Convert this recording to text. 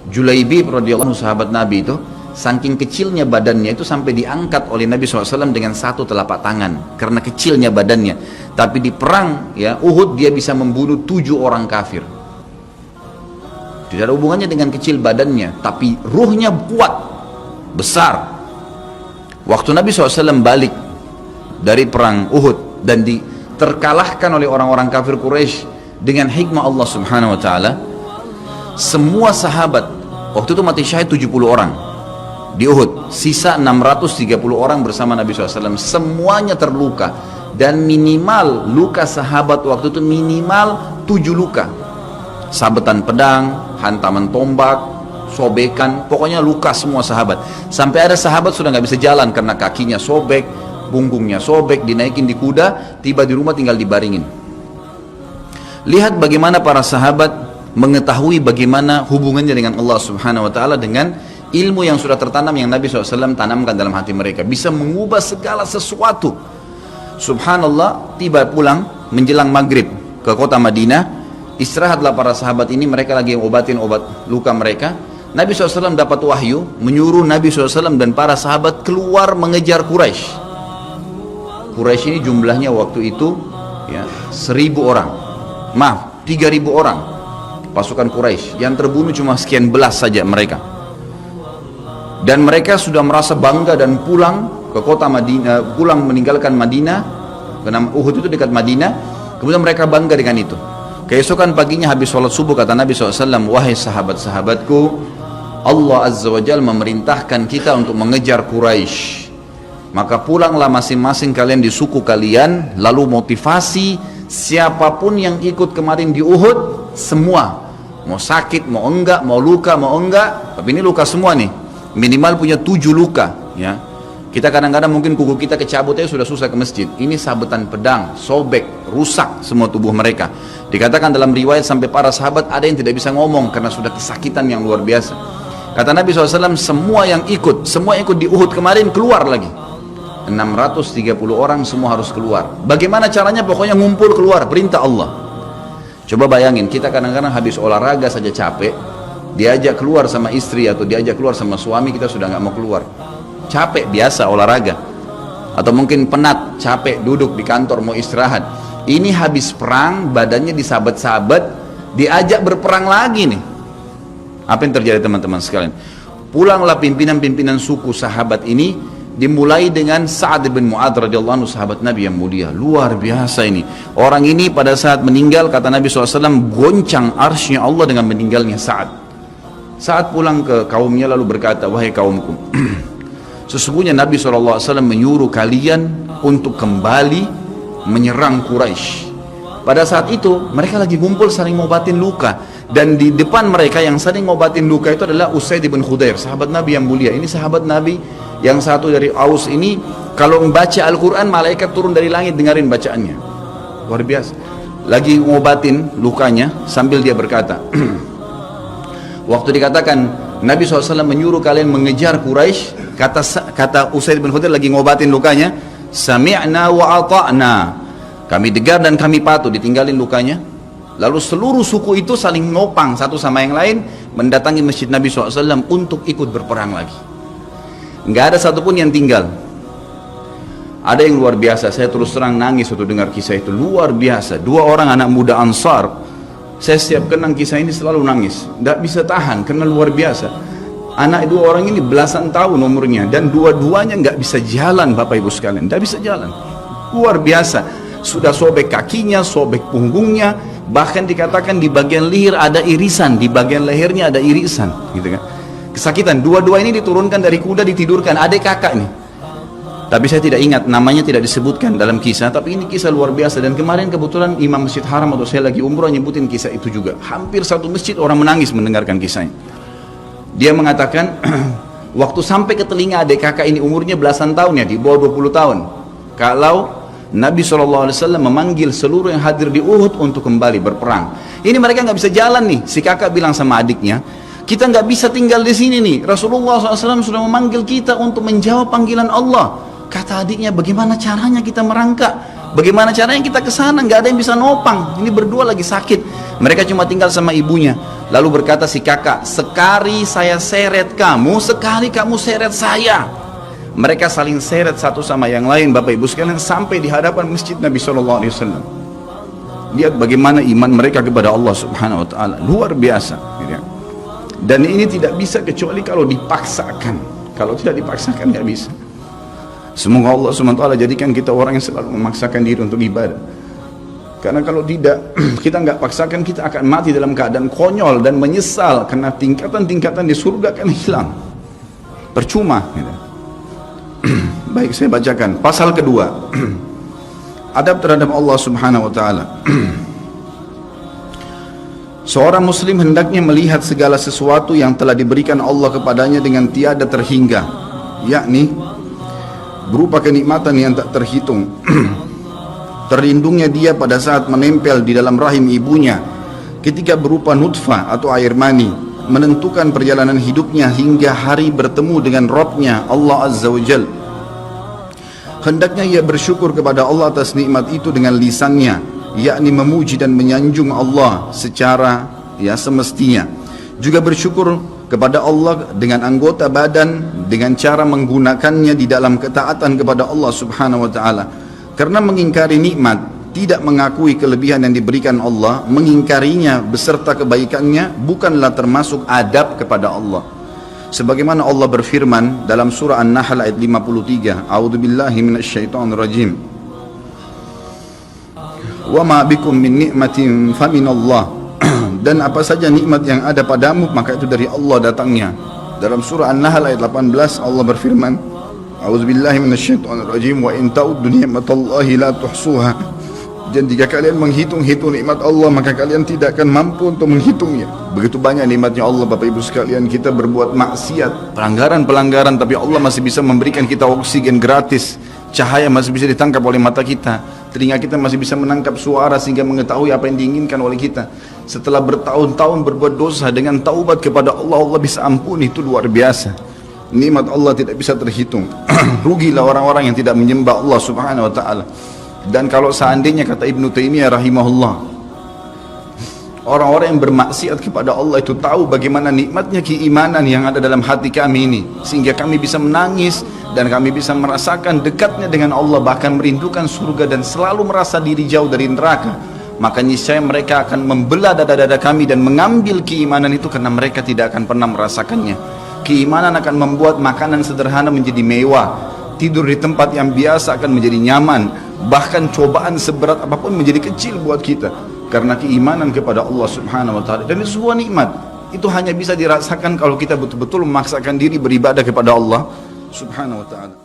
Julaibib radhiyallahu anhu, sahabat Nabi itu, saking kecilnya badannya itu sampai diangkat oleh Nabi SAW dengan satu telapak tangan karena kecilnya badannya. Tapi di perang ya Uhud dia bisa membunuh 7 orang kafir. Tidak ada hubungannya dengan kecil badannya, tapi ruhnya kuat, besar. Waktu Nabi SAW balik dari perang Uhud dan terkalahkan oleh orang-orang kafir Quraisy dengan hikmah Allah Subhanahu wa taala, semua sahabat waktu itu mati syahid 70 orang di Uhud, sisa 630 orang bersama Nabi SAW, semuanya terluka, dan minimal luka sahabat waktu itu minimal 7 luka, sabetan pedang, hantaman tombak, sobekan, pokoknya luka semua sahabat. Sampai ada sahabat sudah nggak bisa jalan karena kakinya sobek, punggungnya sobek, dinaikin di kuda, tiba di rumah tinggal dibaringin. Lihat bagaimana para sahabat mengetahui bagaimana hubungannya dengan Allah Subhanahu wa taala dengan ilmu yang sudah tertanam yang Nabi SAW tanamkan dalam hati mereka, bisa mengubah segala sesuatu. Subhanallah, tiba pulang menjelang maghrib ke kota Madinah, istirahatlah para sahabat ini, mereka lagi obatin obat luka mereka. Nabi SAW dapat wahyu menyuruh Nabi SAW dan para sahabat keluar mengejar Quraisy. Quraisy ini jumlahnya waktu itu ya 1.000 orang, maaf 3.000 orang pasukan Quraisy, yang terbunuh cuma sekian belas saja mereka. Dan mereka sudah merasa bangga dan pulang ke kota Madinah, pulang meninggalkan Madinah, karena Uhud itu dekat Madinah. Kemudian mereka bangga dengan itu. Keesokan paginya habis sholat subuh kata Nabi SAW, wahai sahabat-sahabatku, Allah Azza wa Jalla memerintahkan kita untuk mengejar Quraisy. Maka pulanglah masing-masing kalian di suku kalian, lalu motivasi siapapun yang ikut kemarin di Uhud, semua mau sakit, mau enggak, mau luka, mau enggak, tapi ini luka semua nih, minimal punya 7 luka ya. Kita kadang-kadang mungkin kuku kita kecabut aja sudah susah ke masjid, ini sabetan pedang, sobek, rusak semua tubuh mereka. Dikatakan dalam riwayat sampai para sahabat ada yang tidak bisa ngomong karena sudah kesakitan yang luar biasa. Kata Nabi SAW, semua yang ikut di Uhud kemarin keluar lagi, 630 orang semua harus keluar. Bagaimana caranya? Pokoknya ngumpul keluar, perintah Allah. Coba bayangin, kita kadang-kadang habis olahraga saja capek, diajak keluar sama istri atau diajak keluar sama suami, kita sudah nggak mau keluar. Capek biasa olahraga. Atau mungkin penat, capek duduk di kantor mau istirahat. Ini habis perang, badannya disabet-sabet, diajak berperang lagi nih. Apa yang terjadi teman-teman sekalian? Pulanglah pimpinan-pimpinan suku sahabat ini, dimulai dengan Sa'ad bin Mu'adz radhiyallahu anhu, sahabat Nabi yang mulia. Luar biasa ini. Orang ini pada saat meninggal, kata Nabi SAW, goncang arsy Allah dengan meninggalnya Sa'ad. Saat pulang ke kaumnya lalu berkata, wahai kaumku, sesungguhnya Nabi SAW menyuruh kalian untuk kembali menyerang Quraisy. Pada saat itu mereka lagi ngumpul saling ngobatin luka, dan di depan mereka yang saling ngobatin luka itu adalah Usaid bin Khudair, sahabat Nabi yang mulia. Ini sahabat Nabi yang satu dari Aus ini, kalau membaca Al-Quran malaikat turun dari langit dengerin bacaannya, luar biasa. Lagi ngobatin lukanya sambil dia berkata, waktu dikatakan Nabi SAW menyuruh kalian mengejar Quraisy, kata Usaid bin Khudair lagi ngobatin lukanya, sami'na wa ata'na, kami dengar dan kami patuh, ditinggalin lukanya. Lalu seluruh suku itu saling nopang satu sama yang lain, mendatangi masjid Nabi SAW untuk ikut berperang lagi. Nggak ada satupun yang tinggal. Ada yang luar biasa, saya terus terang nangis waktu dengar kisah itu, luar biasa. 2 orang anak muda Ansar, saya setiap kenang kisah ini selalu nangis, nggak bisa tahan karena luar biasa. Anak 2 orang ini belasan tahun umurnya, dan dua-duanya nggak bisa jalan, Bapak Ibu sekalian, nggak bisa jalan. Luar biasa, sudah sobek kakinya, sobek punggungnya, bahkan dikatakan di bagian leher ada irisan, di bagian lehernya ada irisan, gitu kan. Kesakitan. Dua-dua ini diturunkan dari kuda, ditidurkan, adik kakak nih. Tapi saya tidak ingat, namanya tidak disebutkan dalam kisah, tapi ini kisah luar biasa. Dan kemarin kebetulan Imam Masjid Haram atau saya lagi umroh nyebutin kisah itu juga. Hampir satu masjid orang menangis mendengarkan kisahnya. Dia mengatakan, waktu sampai ke telinga adik kakak ini umurnya belasan tahun ya, di bawah 20 tahun. Kalau Nabi SAW memanggil seluruh yang hadir di Uhud untuk kembali berperang. Ini mereka nggak bisa jalan nih. Si kakak bilang sama adiknya, kita nggak bisa tinggal di sini nih. Rasulullah SAW sudah memanggil kita untuk menjawab panggilan Allah. Kata adiknya, bagaimana caranya kita merangkak? Bagaimana caranya kita ke sana? Nggak ada yang bisa nopang. Ini berdua lagi sakit. Mereka cuma tinggal sama ibunya. Lalu berkata si kakak, sekali saya seret kamu, sekali kamu seret saya. Mereka saling seret satu sama yang lain, Bapak Ibu sekalian, sampai di hadapan masjid Nabi SAW. Lihat bagaimana iman mereka kepada Allah Subhanahu Wa Taala, luar biasa. Dan ini tidak bisa kecuali kalau dipaksakan. Kalau tidak dipaksakan nggak bisa. Semoga Allah Subhanahu Wa Taala jadikan kita orang yang selalu memaksakan diri untuk ibadah. Karena kalau tidak, kita nggak paksakan, kita akan mati dalam keadaan konyol dan menyesal karena tingkatan-tingkatan di surga akan hilang. Percuma. Baik, saya bacakan pasal kedua. Adab terhadap Allah Subhanahu Wa Taala. Seorang muslim hendaknya melihat segala sesuatu yang telah diberikan Allah kepadanya dengan tiada terhingga, yakni berupa kenikmatan yang tak terhitung. Terlindungnya dia pada saat menempel di dalam rahim ibunya ketika berupa nutfah atau air mani, menentukan perjalanan hidupnya hingga hari bertemu dengan Rabbnya Allah Azza wa Jal. Hendaknya ia bersyukur kepada Allah atas nikmat itu dengan lisannya, yakni memuji dan menyanjung Allah secara semestinya. Juga bersyukur kepada Allah dengan anggota badan dengan cara menggunakannya di dalam ketaatan kepada Allah Subhanahu Wa Taala. Karena mengingkari nikmat, tidak mengakui kelebihan yang diberikan Allah, mengingkarinya beserta kebaikannya bukanlah termasuk adab kepada Allah. Sebagaimana Allah berfirman dalam surah An-Nahl ayat 53, A'udzubillahi minasyaitonirrajim. Wa ma bikum min ni'matin faminallah. Dan apa saja nikmat yang ada padamu maka itu dari Allah datangnya. Dalam surah An-Nahl ayat 18 Allah berfirman, A'udzubillahi minasyaitonirrajim, wa in ta'uddu ni'matallahi la tuhsuha. Dan jika kalian menghitung-hitung nikmat Allah maka kalian tidak akan mampu untuk menghitungnya. Begitu banyak nikmatnya Allah, Bapak Ibu sekalian. Kita berbuat maksiat, pelanggaran-pelanggaran, tapi Allah masih bisa memberikan kita oksigen gratis, cahaya masih bisa ditangkap oleh mata kita, telinga kita masih bisa menangkap suara sehingga mengetahui apa yang diinginkan oleh kita. Setelah bertahun-tahun berbuat dosa, dengan taubat kepada Allah, Allah bisa ampuni. Itu luar biasa. Nikmat Allah tidak bisa terhitung. Rugilah orang-orang yang tidak menyembah Allah Subhanahu Wa Taala. Dan kalau seandainya, kata Ibnu Taimiyah rahimahullah, orang-orang yang bermaksiat kepada Allah itu tahu bagaimana nikmatnya keimanan yang ada dalam hati kami ini, sehingga kami bisa menangis dan kami bisa merasakan dekatnya dengan Allah, bahkan merindukan surga dan selalu merasa diri jauh dari neraka, maka niscaya mereka akan membelah dada-dada kami dan mengambil keimanan itu karena mereka tidak akan pernah merasakannya. Keimanan akan membuat makanan sederhana menjadi mewah, tidur di tempat yang biasa akan menjadi nyaman, bahkan cobaan seberat apapun menjadi kecil buat kita karena keimanan kepada Allah Subhanahu Wa Taala. Dan itu sebuah nikmat. Itu hanya bisa dirasakan kalau kita betul-betul memaksakan diri beribadah kepada Allah Subhanahu Wa Taala.